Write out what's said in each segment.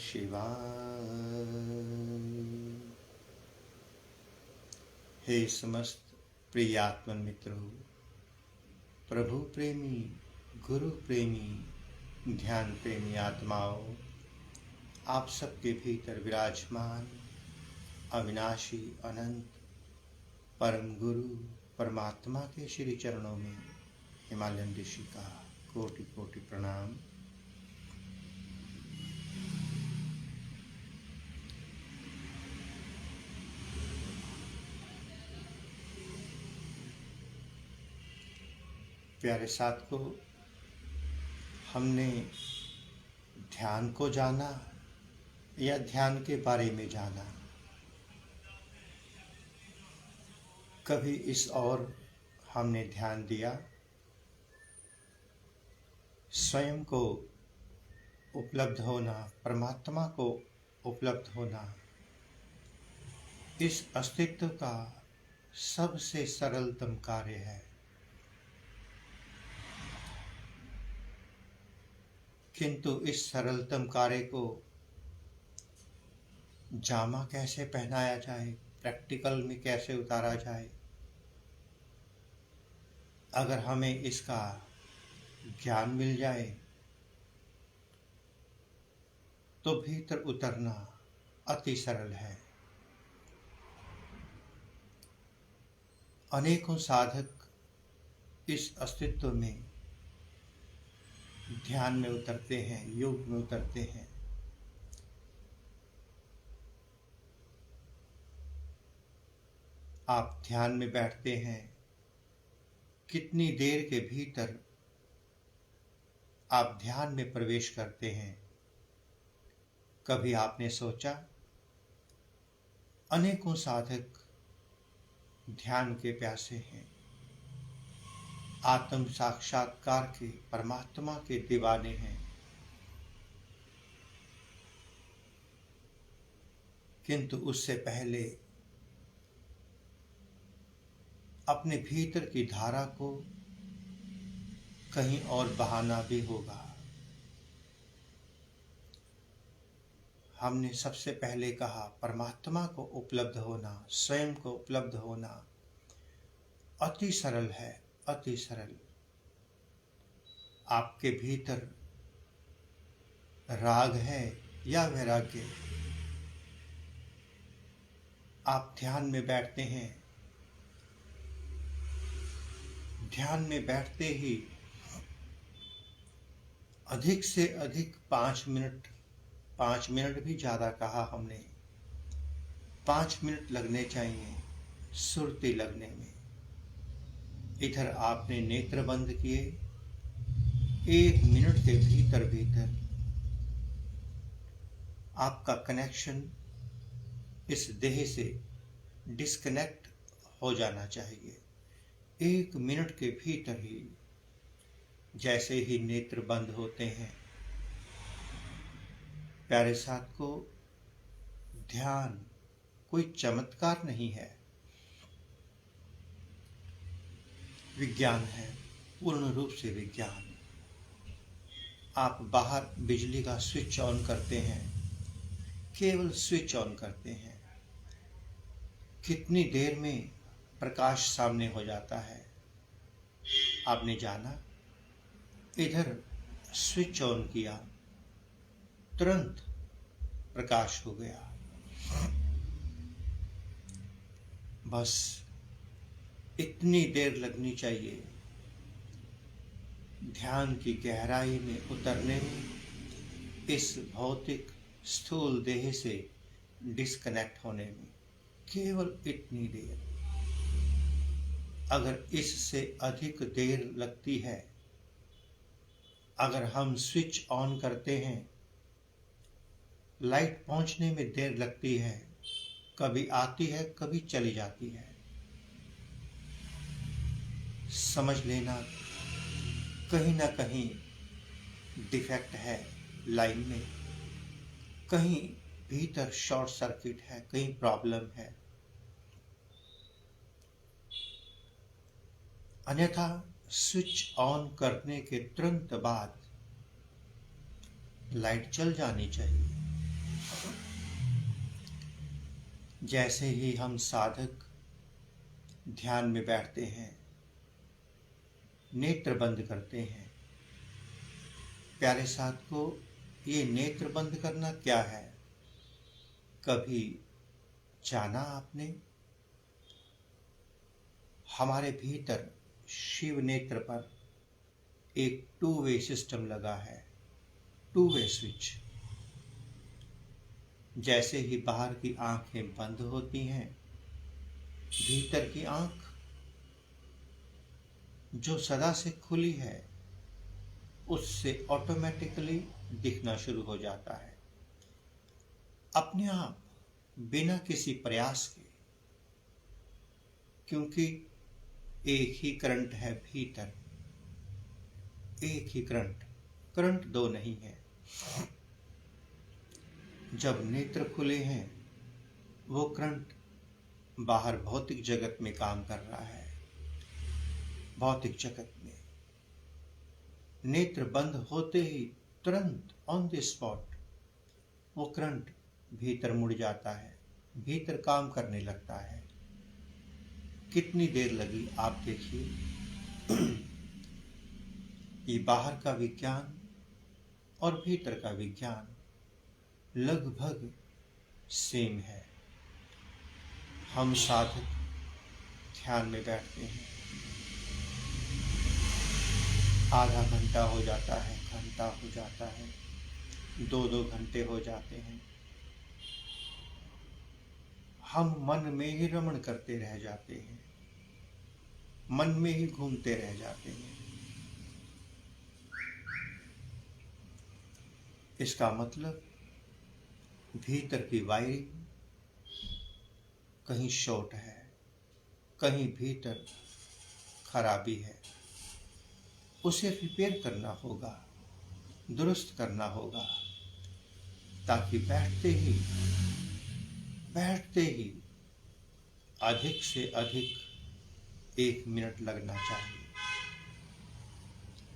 शिवाय। हे समस्त प्रियात्मन मित्रों, प्रभु प्रेमी, गुरु प्रेमी, ध्यान प्रेमी आत्माओं, आप सबके भीतर विराजमान अविनाशी अनंत परम गुरु परमात्मा के श्री चरणों में हिमालयन ऋषि का कोटि कोटि प्रणाम। प्यारे साथ को हमने ध्यान को जाना या ध्यान के बारे में जाना, कभी इस और हमने ध्यान दिया स्वयं को उपलब्ध होना, परमात्मा को उपलब्ध होना, इस अस्तित्व का सबसे सरलतम कार्य है। किंतु इस सरलतम कार्य को जामा कैसे पहनाया जाए, प्रैक्टिकल में कैसे उतारा जाए, अगर हमें इसका ज्ञान मिल जाए तो भीतर उतरना अति सरल है। अनेकों साधक इस अस्तित्व में ध्यान में उतरते हैं, योग में उतरते हैं। आप ध्यान में बैठते हैं, कितनी देर के भीतर आप ध्यान में प्रवेश करते हैं, कभी आपने सोचा? अनेकों साधक ध्यान के प्यासे हैं, आत्म साक्षात्कार के, परमात्मा के दीवाने हैं, किंतु उससे पहले अपने भीतर की धारा को कहीं और बहाना भी होगा। हमने सबसे पहले कहा परमात्मा को उपलब्ध होना, स्वयं को उपलब्ध होना अति सरल है, अति सरल। आपके भीतर राग है या वैराग्य, आप ध्यान में बैठते हैं, ध्यान में बैठते ही अधिक से अधिक 5 मिनट भी ज्यादा कहा हमने, 5 मिनट लगने चाहिए सुरती लगने में। इधर आपने नेत्र बंद किए, 1 मिनट के भीतर भीतर आपका कनेक्शन इस देह से डिस्कनेक्ट हो जाना चाहिए। 1 मिनट के भीतर ही, जैसे ही नेत्र बंद होते हैं, प्यारे साथ को, ध्यान कोई चमत्कार नहीं है, विज्ञान है, पूर्ण रूप से विज्ञान। आप बाहर बिजली का स्विच ऑन करते हैं, केवल स्विच ऑन करते हैं, कितनी देर में प्रकाश सामने हो जाता है आपने जाना? इधर स्विच ऑन किया, तुरंत प्रकाश हो गया। बस इतनी देर लगनी चाहिए ध्यान की गहराई में उतरने में, इस भौतिक स्थूल देह से डिस्कनेक्ट होने में, केवल इतनी देर। अगर इससे अधिक देर लगती है, अगर हम स्विच ऑन करते हैं, लाइट पहुंचने में देर लगती है, कभी आती है कभी चली जाती है, समझ लेना कहीं ना कहीं डिफेक्ट है लाइन में, कहीं भीतर शॉर्ट सर्किट है, कहीं प्रॉब्लम है। अन्यथा स्विच ऑन करने के तुरंत बाद लाइट चल जानी चाहिए, जैसे ही हम साधक ध्यान में बैठते हैं, नेत्र बंद करते हैं, प्यारे साधको, ये नेत्र बंद करना क्या है? कभी जाना आपने? हमारे भीतर शिव नेत्र पर एक टू वे सिस्टम लगा है, टू वे स्विच। जैसे ही बाहर की आंखें बंद होती हैं, भीतर की आंख जो सदा से खुली है उससे ऑटोमेटिकली दिखना शुरू हो जाता है, अपने आप, बिना किसी प्रयास के। क्योंकि एक ही करंट है भीतर, एक ही करंट, करंट दो नहीं है। जब नेत्र खुले हैं, वो करंट बाहर भौतिक जगत में काम कर रहा है। भौतिक जगत में नेत्र बंद होते ही तुरंत ऑन द स्पॉट वो करंट भीतर मुड़ जाता है, भीतर काम करने लगता है। कितनी देर लगी आप देखिए। ये बाहर का विज्ञान और भीतर का विज्ञान लगभग सेम है। हम साधक ध्यान में बैठते हैं, आधा घंटा हो जाता है, घंटा हो जाता है, 2-2 घंटे हो जाते हैं, हम मन में ही रमण करते रह जाते हैं, मन में ही घूमते रह जाते हैं। इसका मतलब भीतर की वायरिंग कहीं शॉर्ट है, कहीं भीतर खराबी है। उसे रिपेयर करना होगा, दुरुस्त करना होगा, ताकि बैठते ही अधिक से अधिक 1 मिनट लगना चाहिए।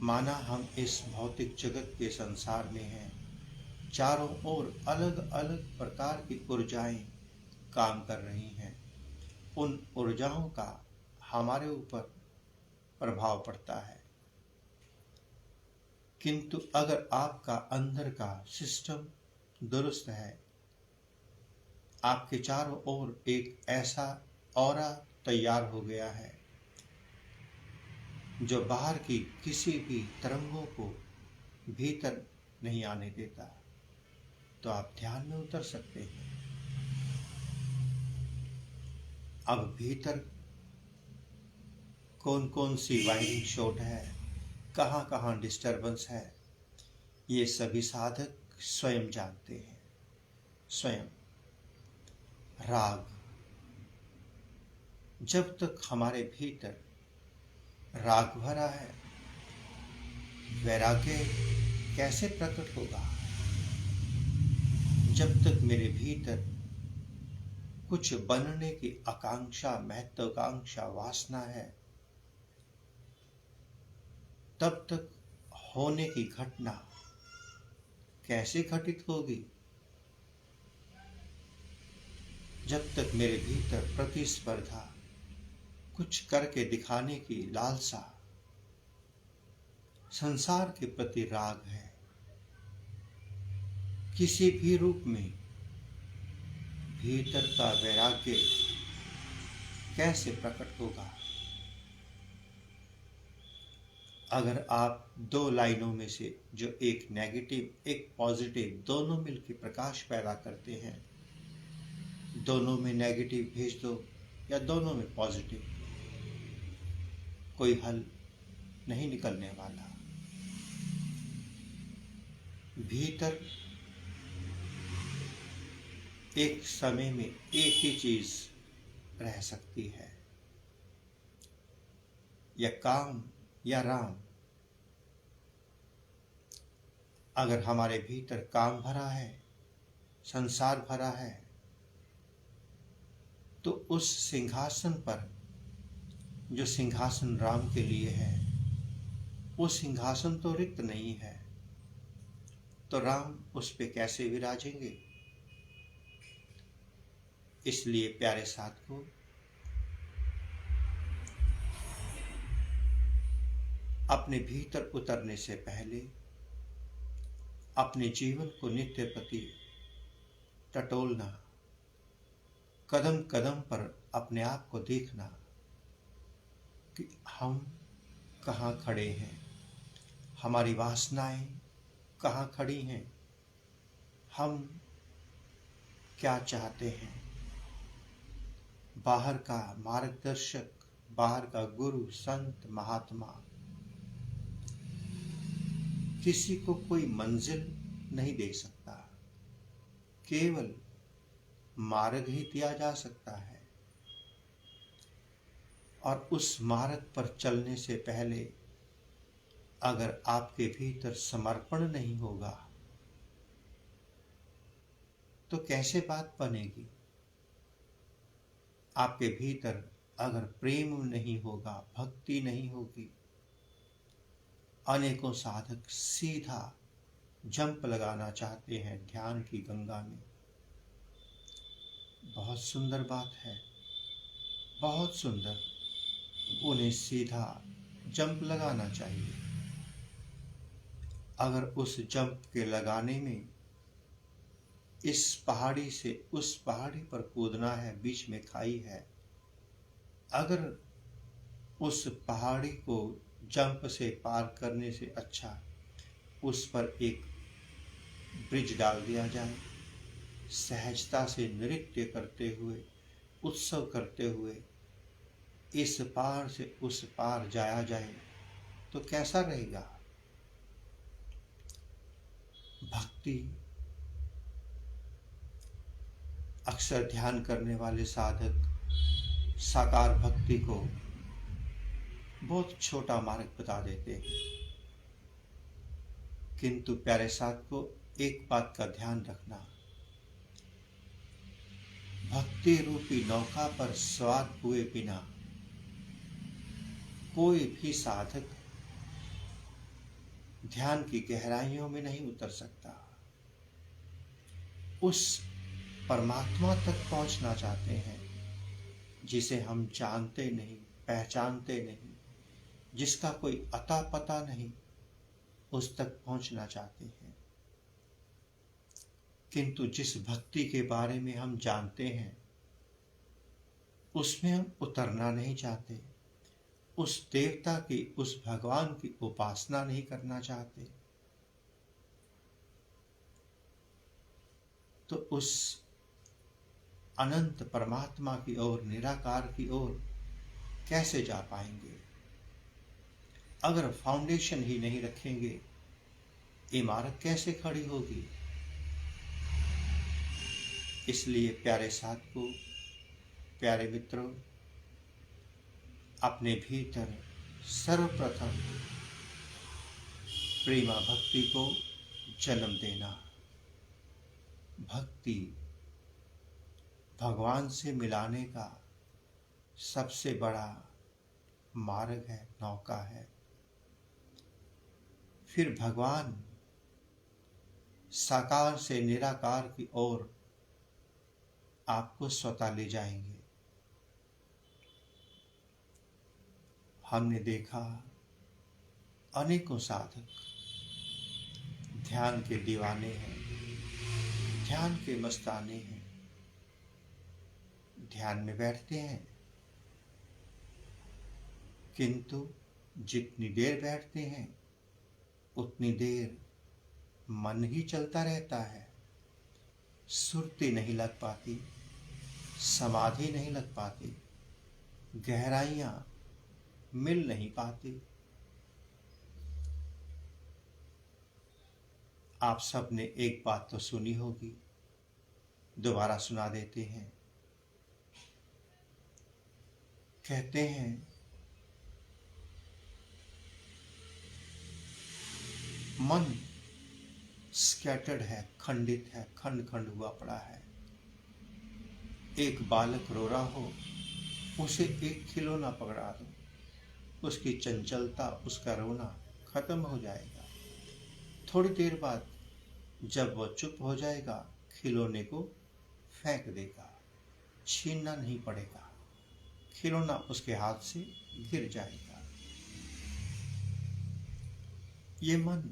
माना हम इस भौतिक जगत के संसार में हैं, चारों ओर अलग अलग प्रकार की ऊर्जाएं काम कर रही हैं। उन ऊर्जाओं का हमारे ऊपर प्रभाव पड़ता है। किंतु अगर आपका अंदर का सिस्टम दुरुस्त है, आपके चारों ओर एक ऐसा ऑरा तैयार हो गया है जो बाहर की किसी भी तरंगों को भीतर नहीं आने देता, तो आप ध्यान में उतर सकते हैं। अब भीतर कौन कौन सी वायरिंग शॉर्ट है, कहाँ कहाँ डिस्टर्बेंस है, ये सभी साधक स्वयं जानते हैं। स्वयं राग, जब तक हमारे भीतर राग भरा है, वैराग्य कैसे प्रकट होगा? जब तक मेरे भीतर कुछ बनने की आकांक्षा, महत्वाकांक्षा, वासना है, तब तक होने की घटना कैसे घटित होगी? जब तक मेरे भीतर प्रतिस्पर्धा, कुछ करके दिखाने की लालसा, संसार के प्रति राग है, किसी भी रूप में, भीतर का वैराग्य कैसे प्रकट होगा? अगर आप 2 लाइनों में से जो एक नेगेटिव एक पॉजिटिव दोनों मिलकर प्रकाश पैदा करते हैं, दोनों में नेगेटिव भेज दो या दोनों में पॉजिटिव, कोई हल नहीं निकलने वाला। भीतर एक समय में एक ही चीज रह सकती है, या काम या राम। अगर हमारे भीतर काम भरा है, संसार भरा है, तो उस सिंहासन पर, जो सिंहासन राम के लिए है, वो सिंहासन तो रिक्त नहीं है, तो राम उस पे कैसे विराजेंगे? इसलिए प्यारे साथियों, अपने भीतर उतरने से पहले अपने जीवन को नित्य प्रति टटोलना, कदम कदम पर अपने आप को देखना कि हम कहाँ खड़े हैं, हमारी वासनाएं कहाँ खड़ी हैं, हम क्या चाहते हैं। बाहर का मार्गदर्शक, बाहर का गुरु, संत, महात्मा, किसी को कोई मंजिल नहीं दे सकता, केवल मार्ग ही दिया जा सकता है। और उस मार्ग पर चलने से पहले अगर आपके भीतर समर्पण नहीं होगा तो कैसे बात बनेगी। आपके भीतर अगर प्रेम नहीं होगा, भक्ति नहीं होगी, अनेकों साधक सीधा जंप लगाना चाहते हैं ध्यान की गंगा में। बहुत सुंदर बात है, बहुत सुंदर, उन्हें सीधा जंप लगाना चाहिए। अगर उस जंप के लगाने में इस पहाड़ी से उस पहाड़ी पर कूदना है, बीच में खाई है, अगर उस पहाड़ी को जंप से पार करने से अच्छा उस पर एक ब्रिज डाल दिया जाए, सहजता से नृत्य करते हुए, उत्सव करते हुए इस पार से उस पार जाया जाए तो कैसा रहेगा। भक्ति, अक्सर ध्यान करने वाले साधक साकार भक्ति को बहुत छोटा मार्ग बता देते हैं, किंतु प्यारे साथ को एक बात का ध्यान रखना, भक्ति रूपी नौका पर सवार हुए बिना कोई भी साधक ध्यान की गहराइयों में नहीं उतर सकता। उस परमात्मा तक पहुंचना चाहते हैं जिसे हम जानते नहीं, पहचानते नहीं, जिसका कोई अता पता नहीं, उस तक पहुंचना चाहते हैं। किंतु जिस भक्ति के बारे में हम जानते हैं उसमें हम उतरना नहीं चाहते, उस देवता की, उस भगवान की उपासना नहीं करना चाहते, तो उस अनंत परमात्मा की ओर, निराकार की ओर कैसे जा पाएंगे। अगर फाउंडेशन ही नहीं रखेंगे, इमारत कैसे खड़ी होगी। इसलिए प्यारे साथियों, प्यारे मित्रों, अपने भीतर सर्वप्रथम प्रेमा भक्ति को जन्म देना। भक्ति भगवान से मिलाने का सबसे बड़ा मार्ग है, नौका है। फिर भगवान साकार से निराकार की ओर आपको स्वतः ले जाएंगे। हमने देखा अनेकों साधक ध्यान के दीवाने हैं, ध्यान के मस्ताने हैं, ध्यान में बैठते हैं, किंतु जितनी देर बैठते हैं उतनी देर मन ही चलता रहता है, सुरती नहीं लग पाती, समाधि नहीं लग पाती, गहराइयां मिल नहीं पाती। आप सब ने एक बात तो सुनी होगी, दोबारा सुना देते हैं। कहते हैं मन स्कैटर्ड है, खंडित है, खंड खंड हुआ पड़ा है। एक बालक रो रहा हो, उसे एक खिलौना पकड़ा दो, उसकी चंचलता, उसका रोना खत्म हो जाएगा। थोड़ी देर बाद जब वह चुप हो जाएगा, खिलौने को फेंक देगा। छीनना नहीं पड़ेगा, खिलौना उसके हाथ से गिर जाएगा। ये मन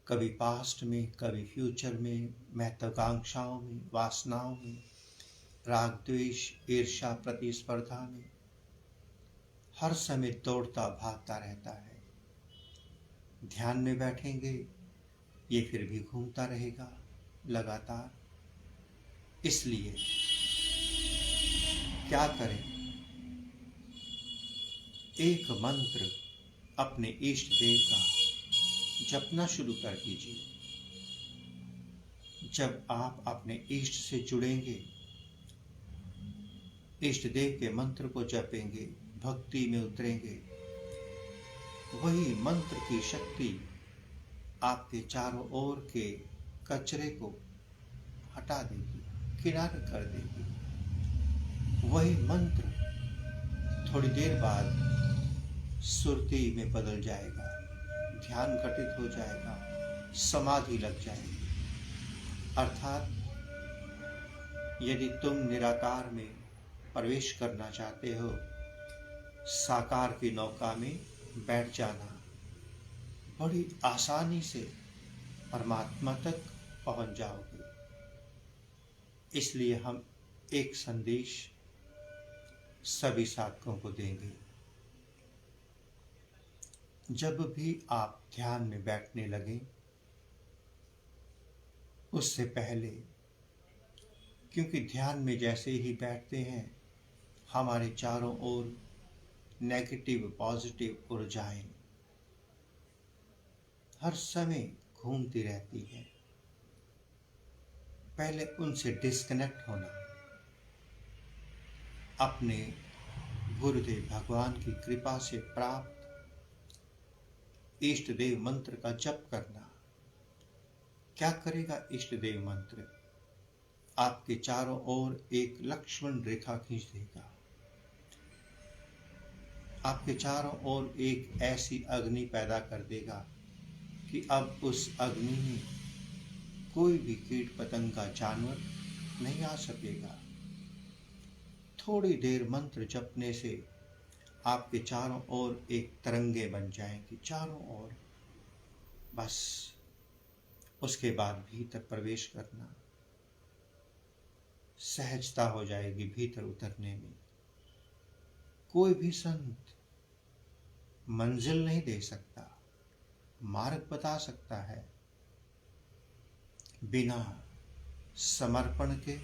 कभी पास्ट में, कभी फ्यूचर में, महत्वाकांक्षाओं में, वासनाओं में, राग द्वेष, ईर्ष्या, प्रतिस्पर्धा में हर समय दौड़ता भागता रहता है। ध्यान में बैठेंगे ये फिर भी घूमता रहेगा लगातार। इसलिए क्या करें? एक मंत्र अपने इष्ट देव का जपना शुरू कर दीजिए। जब आप अपने इष्ट से जुड़ेंगे, इष्ट देव के मंत्र को जपेंगे, भक्ति में उतरेंगे, वही मंत्र की शक्ति आपके चारों ओर के कचरे को हटा देगी, किनारे कर देगी। वही मंत्र थोड़ी देर बाद सुरती में बदल जाएगा, ध्यान घटित हो जाएगा, समाधि लग जाएगी। अर्थात यदि तुम निराकार में प्रवेश करना चाहते हो, साकार की नौका में बैठ जाना, बड़ी आसानी से परमात्मा तक पहुंच जाओगे। इसलिए हम एक संदेश सभी साधकों को देंगे। जब भी आप ध्यान में बैठने लगे, उससे पहले, क्योंकि ध्यान में जैसे ही बैठते हैं हमारे चारों ओर नेगेटिव पॉजिटिव ऊर्जाएं हर समय घूमती रहती हैं। पहले उनसे डिस्कनेक्ट होना, अपने गुरुदेव भगवान की कृपा से प्राप्त इष्ट देव मंत्र का जप करना। क्या करेगा इष्ट देव मंत्र? आपके चारों ओर एक लक्ष्मण रेखा खींच देगा। आपके चारों ओर एक ऐसी अग्नि पैदा कर देगा कि अब उस अग्नि में कोई भी कीट पतंगा जानवर नहीं आ सकेगा। थोड़ी देर मंत्र जपने से आपके चारों ओर एक तरंगे बन जाएंगी, चारों ओर। बस उसके बाद भीतर प्रवेश करना, सहजता हो जाएगी भीतर उतरने में। कोई भी संत मंजिल नहीं दे सकता, मार्ग बता सकता है। बिना समर्पण के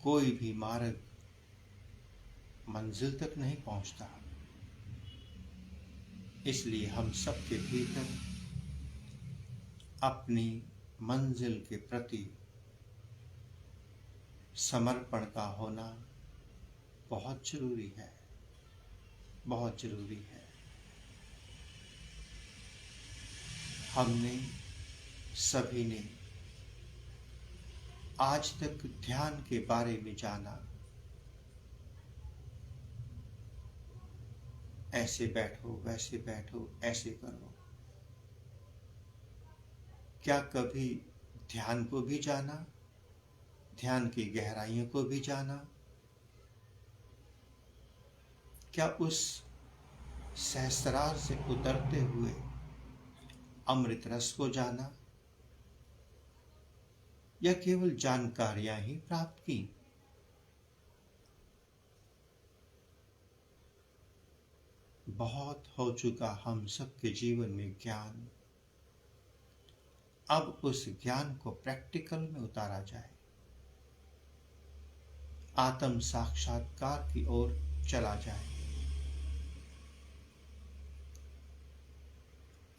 कोई भी मार्ग मंजिल तक नहीं पहुंचता। इसलिए हम सबके भीतर अपनी मंजिल के प्रति समर्पण का होना बहुत जरूरी है, बहुत जरूरी है। हमने सभी ने आज तक ध्यान के बारे में जाना, ऐसे बैठो, वैसे बैठो, ऐसे करो। क्या कभी ध्यान को भी जाना, ध्यान की गहराइयों को भी जाना? क्या उस सहस्रार से उतरते हुए अमृत रस को जाना, या केवल जानकारियां ही प्राप्त की? बहुत हो चुका हम सबके जीवन में ज्ञान। अब उस ज्ञान को प्रैक्टिकल में उतारा जाए, आत्म साक्षात्कार की ओर चला जाए।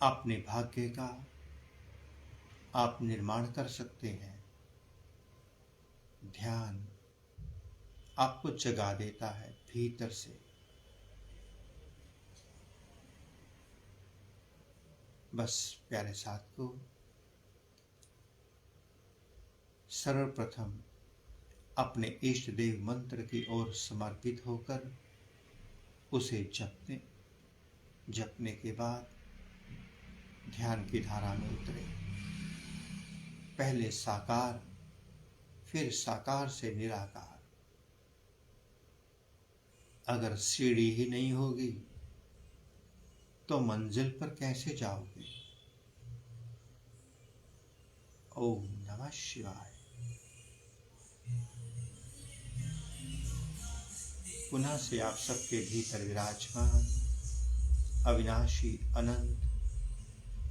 अपने भाग्य का आप निर्माण कर सकते हैं। ध्यान आपको जगा देता है भीतर से। बस प्यारे साथियों, सर्वप्रथम अपने इष्ट देव मंत्र की ओर समर्पित होकर उसे जपने के बाद ध्यान की धारा में उतरे। पहले साकार, फिर साकार से निराकार। अगर सीढ़ी ही नहीं होगी तो मंजिल पर कैसे जाओगे? ओम नमः शिवाय। पुनः से आप सबके भीतर विराजमान अविनाशी अनंत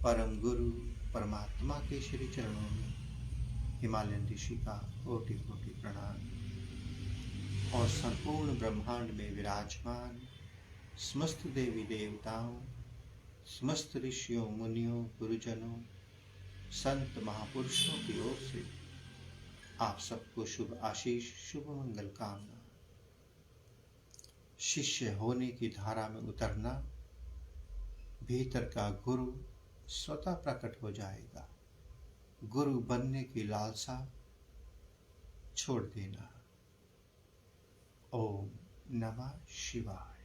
परम गुरु परमात्मा के श्री चरणों में हिमालयन ऋषि का कोटि कोटि प्रणाम और संपूर्ण ब्रह्मांड में विराजमान समस्त देवी देवताओं, समस्त ऋषियों, मुनियों, गुरुजनों, संत महापुरुषों की ओर से आप सबको शुभ आशीष, शुभ मंगल कामना। शिष्य होने की धारा में उतरना, भीतर का गुरु स्वतः प्रकट हो जाएगा। गुरु बनने की लालसा छोड़ देना। ओम नमः शिवाय।